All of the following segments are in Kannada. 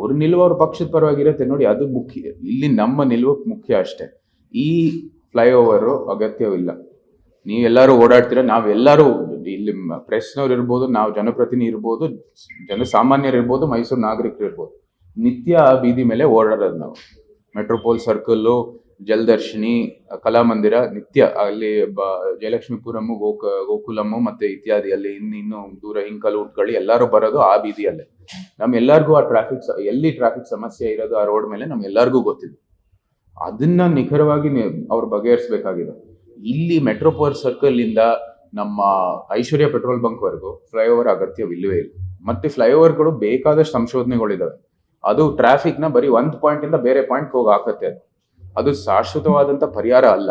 ಅವ್ರ ನಿಲುವು ಅವ್ರ ಪಕ್ಷದ ಪರವಾಗಿರುತ್ತೆ ನೋಡಿ, ಅದು ಮುಖ್ಯ. ಇಲ್ಲಿ ನಮ್ಮ ನಿಲುವು ಮುಖ್ಯ ಅಷ್ಟೇ. ಈ ಫ್ಲೈಓವರ್ ಅಗತ್ಯವಿಲ್ಲ. ನೀವೆಲ್ಲರೂ ಓಡಾಡ್ತೀರಾ, ನಾವೆಲ್ಲರೂ ಇಲ್ಲಿ ಪ್ರೆಸ್ನವ್ರು ಇರ್ಬೋದು, ನಾವು ಜನಪ್ರತಿನಿಧಿ ಇರ್ಬೋದು, ಜನಸಾಮಾನ್ಯರು ಇರ್ಬೋದು, ಮೈಸೂರು ನಾಗರಿಕರು ಇರ್ಬೋದು, ನಿತ್ಯ ಆ ಬೀದಿ ಮೇಲೆ ಓಡಾಡೋದು ನಾವು. ಮೆಟ್ರೋಪೋಲ್ ಸರ್ಕಲ್ಲು, ಜಲದರ್ಶಿನಿ, ಕಲಾಮಂದಿರ, ನಿತ್ಯ ಅಲ್ಲಿ ಜಯಲಕ್ಷ್ಮೀಪುರಂ, ಗೋಕುಲಮ್ಮು ಮತ್ತೆ ಇತ್ಯಾದಿ ಅಲ್ಲಿ ಇನ್ನು ದೂರ ಹಿಂಕಲ್ ಉಟ್ಕೊಳ್ಳಿ ಎಲ್ಲರೂ ಬರೋದು ಆ ಬೀದಿಯಲ್ಲೇ. ನಮ್ಮೆಲ್ಲರಿಗೂ ಆ ಎಲ್ಲಿ ಟ್ರಾಫಿಕ್ ಸಮಸ್ಯೆ ಇರೋದು ಆ ರೋಡ್ ಮೇಲೆ ನಮ್ಗೆಲ್ಲರಿಗೂ ಗೊತ್ತಿದೆ. ಅದನ್ನ ನಿಖರವಾಗಿ ಅವ್ರು ಬಗೆಹರಿಸಬೇಕಾಗಿದೆ. ಇಲ್ಲಿ ಮೆಟ್ರೋಪೋಲ್ ಸರ್ಕಲ್ ಇಂದ ನಮ್ಮ ಐಶ್ವರ್ಯ ಪೆಟ್ರೋಲ್ ಬಂಕ್ ವರೆಗೂ ಫ್ಲೈಓವರ್ ಅಗತ್ಯವಿಲ್ಲವೇ ಇಲ್ಲ. ಮತ್ತೆ ಫ್ಲೈಓವರ್ಗಳು ಬೇಕಾದಷ್ಟು ಸಂಶೋಧನೆಗಳಿದಾವೆ. ಅದು ಟ್ರಾಫಿಕ್ ನ ಬರೀ ಒಂದು ಪಾಯಿಂಟ್ ಇಂದ ಬೇರೆ ಪಾಯಿಂಟ್ ಹೋಗಿ ಹಾಕತ್ತೆ. ಅದು ಶಾಶ್ವತವಾದಂತ ಪರಿಹಾರ ಅಲ್ಲ.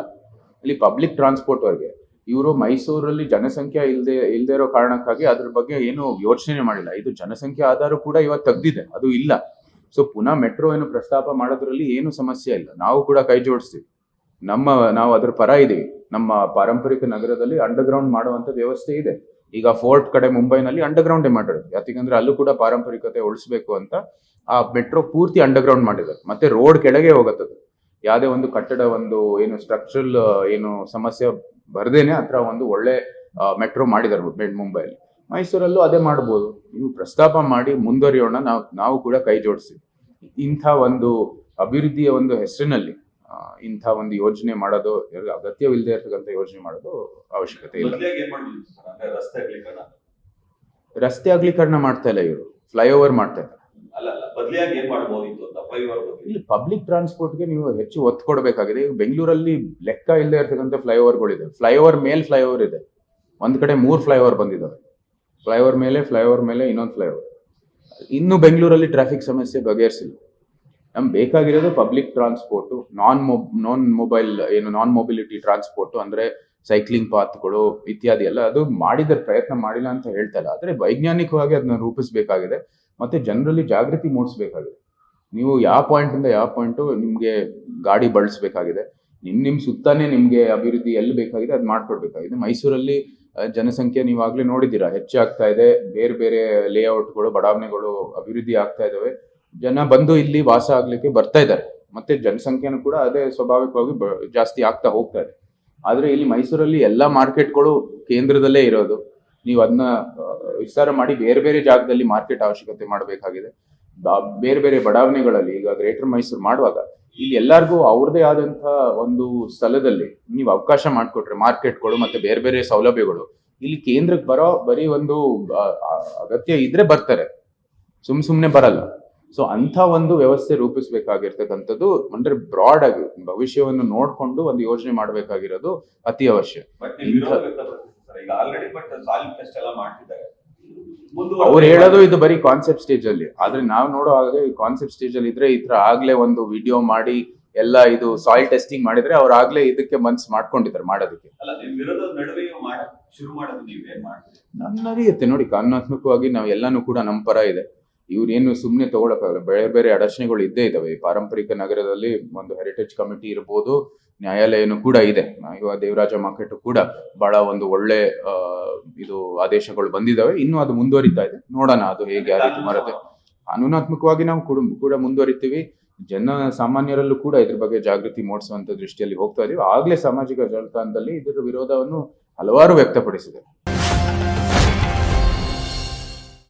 ಇಲ್ಲಿ ಪಬ್ಲಿಕ್ ಟ್ರಾನ್ಸ್ಪೋರ್ಟ್ ವರೆಗೆ ಇವರು ಮೈಸೂರಲ್ಲಿ ಜನಸಂಖ್ಯೆ ಇಲ್ಲದೆ ಇರೋ ಕಾರಣಕ್ಕಾಗಿ ಅದ್ರ ಬಗ್ಗೆ ಏನು ಯೋಚನೆ ಮಾಡಿಲ್ಲ. ಇದು ಜನಸಂಖ್ಯೆ ಆಧಾರ ಕೂಡ ಇವತ್ತು ತೆಗ್ದಿದೆ, ಅದು ಇಲ್ಲ. ಸೊ ಪುನಃ ಮೆಟ್ರೋ ಏನು ಪ್ರಸ್ತಾಪ ಮಾಡೋದ್ರಲ್ಲಿ ಏನು ಸಮಸ್ಯೆ ಇಲ್ಲ. ನಾವು ಕೂಡ ಕೈ ಜೋಡಿಸ್ತೀವಿ. ನಾವು ಅದ್ರ ಪರ ಇದೀವಿ. ನಮ್ಮ ಪಾರಂಪರಿಕ ನಗರದಲ್ಲಿ ಅಂಡರ್ ಗ್ರೌಂಡ್ ಮಾಡುವಂತ ವ್ಯವಸ್ಥೆ ಇದೆ. ಈಗ ಫೋರ್ಟ್ ಕಡೆ ಮುಂಬೈನಲ್ಲಿ ಅಂಡರ್ ಗ್ರೌಂಡೇ ಮಾಡಿರೋದು. ಯಾಕಂದ್ರೆ ಅಲ್ಲೂ ಕೂಡ ಪಾರಂಪರಿಕತೆ ಉಳಿಸ್ಬೇಕು ಅಂತ ಆ ಮೆಟ್ರೋ ಪೂರ್ತಿ ಅಂಡರ್ ಗ್ರೌಂಡ್ ಮಾಡಿದ್ದಾರೆ. ಮತ್ತೆ ರೋಡ್ ಕೆಳಗೆ ಹೋಗತ್ತದು. ಯಾವುದೇ ಒಂದು ಕಟ್ಟಡ ಒಂದು ಏನು ಸ್ಟ್ರಕ್ಚರಲ್ ಏನು ಸಮಸ್ಯೆ ಬರ್ದೇನೆ ಹತ್ರ ಒಂದು ಒಳ್ಳೆ ಮೆಟ್ರೋ ಮಾಡಿದ್ದಾರೆ ಮುಂಬೈಲಿ. ಮೈಸೂರಲ್ಲೂ ಅದೇ ಮಾಡ್ಬೋದು. ನೀವು ಪ್ರಸ್ತಾಪ ಮಾಡಿ ಮುಂದುವರಿಯೋಣ. ನಾವು ಕೂಡ ಕೈ ಜೋಡಿಸ್ತೀವಿ. ಇಂಥ ಒಂದು ಅಭಿವೃದ್ಧಿಯ ಒಂದು ಹೆಸರಿನಲ್ಲಿ ಇಂಥ ಒಂದು ಯೋಜನೆ ಮಾಡೋದು ಅಗತ್ಯವಿಲ್ಲದೆ ಇರ್ತಕ್ಕಂಥ ಯೋಜನೆ ಮಾಡೋದು ಅವಶ್ಯಕತೆ ಇಲ್ಲ. ರಸ್ತೆ ಅಗಲೀಕರಣ ಮಾಡ್ತಾ ಇಲ್ಲ ಇವರು, ಫ್ಲೈಓವರ್ ಮಾಡ್ತಾ ಇದ್ದಾರೆ. ಇಲ್ಲಿ ಪಬ್ಲಿಕ್ ಟ್ರಾನ್ಸ್ಪೋರ್ಟ್ಗೆ ನೀವು ಹೆಚ್ಚು ಒತ್ತು ಕೊಡಬೇಕಾಗಿದೆ. ಬೆಂಗಳೂರಲ್ಲಿ ಲೆಕ್ಕ ಇಲ್ಲದೆ ಇರ್ತಕ್ಕಂಥ ಫ್ಲೈಓವರ್ಗಳಿದೆ. ಫ್ಲೈಓವರ್ ಮೇಲೆ ಫ್ಲೈಓವರ್ ಇದೆ. ಒಂದ್ ಕಡೆ 3 ಫ್ಲೈಓವರ್ ಬಂದಿದ್ದಾವೆ. ಫ್ಲೈಓವರ್ ಮೇಲೆ ಇನ್ನೊಂದು ಫ್ಲೈಓವರ್. ಇನ್ನು ಬೆಂಗಳೂರಲ್ಲಿ ಟ್ರಾಫಿಕ್ ಸಮಸ್ಯೆ ಬಗೆಹರಿಸಿಲ್ಲ. ನಮ್ಗೆ ಬೇಕಾಗಿರೋದು ಪಬ್ಲಿಕ್ ಟ್ರಾನ್ಸ್ಪೋರ್ಟ್, ನಾನ್ ಮೊಬಿಲಿಟಿ ಟ್ರಾನ್ಸ್ಪೋರ್ಟ್, ಅಂದ್ರೆ ಸೈಕ್ಲಿಂಗ್ ಪಾತ್ಗಳು ಇತ್ಯಾದಿ ಎಲ್ಲ. ಅದು ಪ್ರಯತ್ನ ಮಾಡಿಲ್ಲ ಅಂತ ಹೇಳ್ತಾ ಇಲ್ಲ, ಆದ್ರೆ ವೈಜ್ಞಾನಿಕವಾಗಿ ಅದನ್ನ ರೂಪಿಸಬೇಕಾಗಿದೆ. ಮತ್ತೆ ಜನರಲ್ಲಿ ಜಾಗೃತಿ ಮೂಡಿಸಬೇಕಾಗಿದೆ. ನೀವು ಯಾವ ಪಾಯಿಂಟ್ ಇಂದ ಯಾವ ಪಾಯಿಂಟ್ ನಿಮ್ಗೆ ಗಾಡಿ ಬಳಸಬೇಕಾಗಿದೆ. ನಿಮ್ ಸುತ್ತಾನೆ ನಿಮ್ಗೆ ಅಭಿವೃದ್ಧಿ ಎಲ್ಲಿ ಬೇಕಾಗಿದೆ ಅದು ಮಾಡ್ಕೊಡ್ಬೇಕಾಗಿದೆ. ಮೈಸೂರಲ್ಲಿ ಜನಸಂಖ್ಯೆ ನೀವಾಗ್ಲೇ ನೋಡಿದ್ದೀರಾ, ಹೆಚ್ಚಾಗ್ತಾ ಇದೆ. ಬೇರೆ ಬೇರೆ ಲೇಔಟ್ಗಳು, ಬಡಾವಣೆಗಳು ಅಭಿವೃದ್ಧಿ ಆಗ್ತಾ ಇದಾವೆ. ಜನ ಬಂದು ಇಲ್ಲಿ ವಾಸ ಆಗ್ಲಿಕ್ಕೆ ಬರ್ತಾ ಇದ್ದಾರೆ. ಮತ್ತೆ ಜನಸಂಖ್ಯೆನೂ ಕೂಡ ಅದೇ ಸ್ವಾಭಾವಿಕವಾಗಿ ಜಾಸ್ತಿ ಆಗ್ತಾ ಹೋಗ್ತಾ ಇದೆ. ಆದ್ರೆ ಇಲ್ಲಿ ಮೈಸೂರಲ್ಲಿ ಎಲ್ಲಾ ಮಾರ್ಕೆಟ್ಗಳು ಕೇಂದ್ರದಲ್ಲೇ ಇರೋದು. ನೀವು ಅದನ್ನ ವಿಸ್ತಾರ ಮಾಡಿ ಬೇರೆ ಬೇರೆ ಜಾಗದಲ್ಲಿ ಮಾರ್ಕೆಟ್ ಅವಶ್ಯಕತೆ ಮಾಡಬೇಕಾಗಿದೆ. ಬೇರೆ ಬೇರೆ ಬಡಾವಣೆಗಳಲ್ಲಿ ಈಗ ಗ್ರೇಟರ್ ಮೈಸೂರು ಮಾಡುವಾಗ ಇಲ್ಲಿ ಎಲ್ಲರಿಗೂ ಅವ್ರದೇ ಆದಂತ ಒಂದು ಸ್ಥಳದಲ್ಲಿ ನೀವು ಅವಕಾಶ ಮಾಡಿಕೊಟ್ರೆ ಮಾರ್ಕೆಟ್ಗಳು ಮತ್ತೆ ಬೇರೆ ಬೇರೆ ಸೌಲಭ್ಯಗಳು ಇಲ್ಲಿ ಕೇಂದ್ರಕ್ಕೆ ಬರೀ ಒಂದು ಅಗತ್ಯ ಇದ್ರೆ ಬರ್ತಾರೆ, ಸುಮ್ನೆ ಬರಲ್ಲ. ಸೊ ಅಂತ ಒಂದು ವ್ಯವಸ್ಥೆ ರೂಪಿಸಬೇಕಾಗಿರ್ತಕ್ಕಂಥದ್ದು ಅಂದ್ರೆ ಬ್ರಾಡ್ ಆಗಿ ಭವಿಷ್ಯವನ್ನು ನೋಡ್ಕೊಂಡು ಒಂದು ಯೋಜನೆ ಮಾಡಬೇಕಾಗಿರೋದು ಅತಿ ಅವಶ್ಯ. ಅವ್ರು ಹೇಳೋದು ಇದು ಬರೀ ಕಾನ್ಸೆಪ್ಟ್ ಸ್ಟೇಜ್ ಅಲ್ಲಿ, ಆದ್ರೆ ನಾವು ನೋಡೋ ಹಾಗೆ ಕಾನ್ಸೆಪ್ಟ್ ಸ್ಟೇಜ್ ಅಲ್ಲಿ ಇದ್ರೆ ಈ ತರ ಆಗ್ಲೇ ಒಂದು ವಿಡಿಯೋ ಮಾಡಿ ಎಲ್ಲ ಇದು ಸಾಯಿಲ್ ಟೆಸ್ಟಿಂಗ್ ಮಾಡಿದ್ರೆ ಅವ್ರು ಆಗ್ಲೇ ಇದಕ್ಕೆ ಮನ್ಸ್ ಮಾಡ್ಕೊಂಡಿದ್ದಾರೆ ಮಾಡೋದಕ್ಕೆ. ನಡೆಯುತ್ತೆ ನೋಡಿ, ಕಾನೂನಾತ್ಮಕವಾಗಿ ನಾವು ಎಲ್ಲಾನು ಕೂಡ ನಮ್ಮ ಪರ ಇದೆ. ಇವ್ರೇನು ಸುಮ್ನೆ ತಗೊಳಕ್ಕಾಗಲ್ಲ. ಬೇರೆ ಬೇರೆ ಅಡಚಣೆಗಳು ಇದ್ದೇ ಇದಾವೆ. ಪಾರಂಪರಿಕ ನಗರದಲ್ಲಿ ಒಂದು ಹೆರಿಟೇಜ್ ಕಮಿಟಿ ಇರ್ಬೋದು, ನ್ಯಾಯಾಲಯನೂ ಕೂಡ ಇದೆ. ಇವಾಗ ದೇವರಾಜ ಮಾರ್ಕೆಟ್ ಕೂಡ ಬಹಳ ಒಂದು ಒಳ್ಳೆ ಇದು ಆದೇಶಗಳು ಬಂದಿದ್ದಾವೆ. ಇನ್ನು ಅದು ಮುಂದುವರಿತಾ ಇದೆ. ನೋಡೋಣ ಅದು ಹೇಗೆ ಯಾವ ರೀತಿ ಬರುತ್ತೆ. ಕಾನೂನಾತ್ಮಕವಾಗಿ ನಾವು ಕೂಡ ಮುಂದುವರಿತೀವಿ. ಸಾಮಾನ್ಯರಲ್ಲೂ ಕೂಡ ಇದ್ರ ಬಗ್ಗೆ ಜಾಗೃತಿ ಮೂಡಿಸುವಂತ ದೃಷ್ಟಿಯಲ್ಲಿ ಹೋಗ್ತಾ ಇದೀವಿ. ಆಗ್ಲೇ ಸಾಮಾಜಿಕ ಜಾಲತಾಣದಲ್ಲಿ ಇದರ ವಿರೋಧವನ್ನು ಹಲವಾರು ವ್ಯಕ್ತಪಡಿಸಿದೆ.